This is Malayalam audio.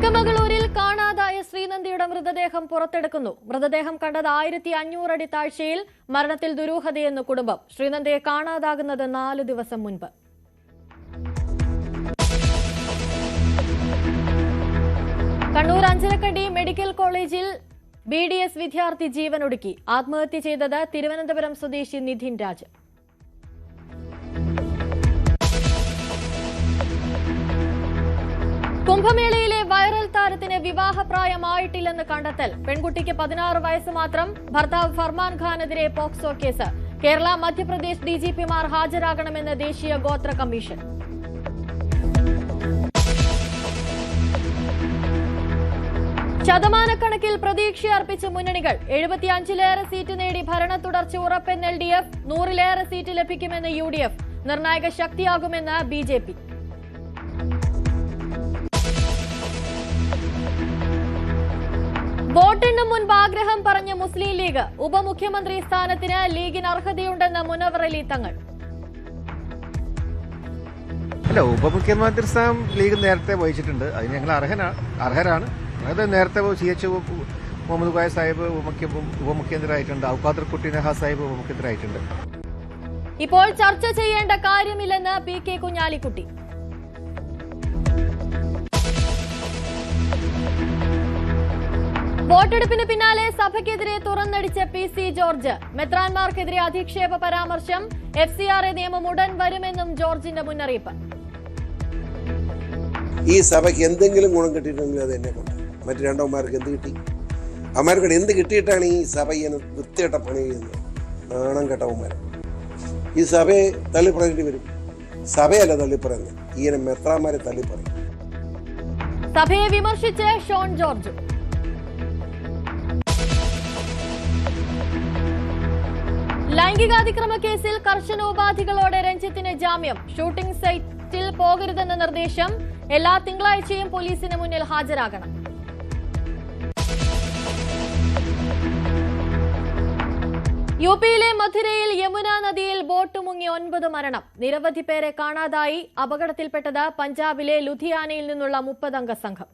ചിക്കമംഗളൂരിൽ കാണാതായ ശ്രീനന്ദിയുടെ മൃതദേഹം പുറത്തെടുക്കുന്നു. മൃതദേഹം കണ്ടത് 1500 അടി താഴ്ചയിൽ. മരണത്തിൽ ദുരൂഹതയെന്ന് കുടുംബം. ശ്രീനന്ദിയെ കാണാതാകുന്നത് 4 ദിവസം മുൻപ്. കണ്ണൂർ അഞ്ചരക്കണ്ടി മെഡിക്കൽ കോളേജിൽ BDS വിദ്യാർത്ഥി ജീവനൊടുക്കി. ആത്മഹത്യ ചെയ്തത് തിരുവനന്തപുരം സ്വദേശി നിധിൻ രാജ്. കുംഭമേളയിലെ വൈറൽ താരത്തിന് വിവാഹപ്രായമായിട്ടില്ലെന്ന് കണ്ടെത്തൽ. പെൺകുട്ടിക്ക് 16 വയസ്സ് മാത്രം. ഭർത്താവ് ഫർമാൻ ഖാനെതിരെ പോക്സോ കേസ്. കേരള മധ്യപ്രദേശ് DGPമാർ ഹാജരാകണമെന്ന് ദേശീയ ഗോത്ര കമ്മീഷൻ. ശതമാനക്കണക്കിൽ പ്രതീക്ഷയർപ്പിച്ച് മുന്നണികൾ. 75-ലേറെ സീറ്റ് നേടി ഭരണ തുടർച്ച ഉറപ്പെന്ന് LDF. 100-ലേറെ സീറ്റ് ലഭിക്കുമെന്ന് UDF. നിർണായക ശക്തിയാകുമെന്ന് BJP. വോട്ടെണ്ണും മുൻപ് ആഗ്രഹം പറഞ്ഞ മുസ്ലിം ലീഗ്. ഉപമുഖ്യമന്ത്രി സ്ഥാനത്തിന് ലീഗിന് അർഹതയുണ്ടെന്ന് മുനവർ അലി തങ്ങൾ. അല്ല, ഉപമുഖ്യമന്ത്രി സ്ഥാനം ലീഗ് നേരത്തെ വഹിച്ചിട്ടുണ്ട്. അതിന് ഞങ്ങൾ അർഹരാണ്. അത് നേരത്തെ CH മുഹമ്മദ് ഖായ സാഹിബ് ഉപമുഖ്യമന്ത്രി ആയിട്ടുണ്ട്. ഔഖാദർ കുട്ടി നഹ സാഹിബ് ഉപമുഖ്യമന്ത്രി ആയിട്ടുണ്ട്. ഇപ്പോൾ ചർച്ച ചെയ്യേണ്ട കാര്യമില്ലെന്ന് PK കുഞ്ഞാലിക്കുട്ടി. വോട്ടെടുപ്പിന് പിന്നാലെ സഭയ്ക്കെതിരെ തുറന്നടിച്ച PC ജോർജ്. മെത്രാൻമാർക്കെതിരെ അധിക്ഷേപ പരാമർശം. FCRA നിയമം ഉടൻ വരുമെന്നും ജോർജിന്റെ മുന്നറിയിപ്പ്. ഈ സഭയ്ക്ക് എന്തെങ്കിലും ഗുണം കിട്ടിയിട്ടുണ്ടെങ്കിൽ അത് എന്നെ കൊണ്ട്. മറ്റു രണ്ടോമാർക്ക് എന്ത് കിട്ടി? അവന്മാർക്കൂടെ എന്ത് കിട്ടിയിട്ടാണ് ഈ സഭ ഇങ്ങനെ വൃത്തികെട്ട പണി ചെയ്യുന്നത്? നാണം കെട്ടവന്മാർ. ഈ സഭയെ തള്ളിപ്പറയേണ്ടി വരും. സഭയല്ല തള്ളിപ്പറയുന്നത്, ഇങ്ങനെ മെത്രാന്മാരെ തള്ളിപ്പറയും. സഭയെ വിമർശിച്ച് ഷോൺ ജോർജ്. ലൈംഗികാതിക്രമ കേസിൽ കർശനോപാധികളോടെ രഞ്ജിത്തിന് ജാമ്യം. ഷൂട്ടിംഗ് സൈറ്റിൽ പോകരുതെന്ന നിർദ്ദേശം. എല്ലാ തിങ്കളാഴ്ചയും പോലീസിന് മുന്നിൽ ഹാജരാകണം. UPയിലെ മഥുരയിൽ യമുന നദിയിൽ ബോട്ട് മുങ്ങി 9 മരണം. നിരവധി പേരെ കാണാതായി. അപകടത്തിൽപ്പെട്ടത് പഞ്ചാബിലെ ലുധിയാനയിൽ നിന്നുള്ള 30 അംഗ സംഘം.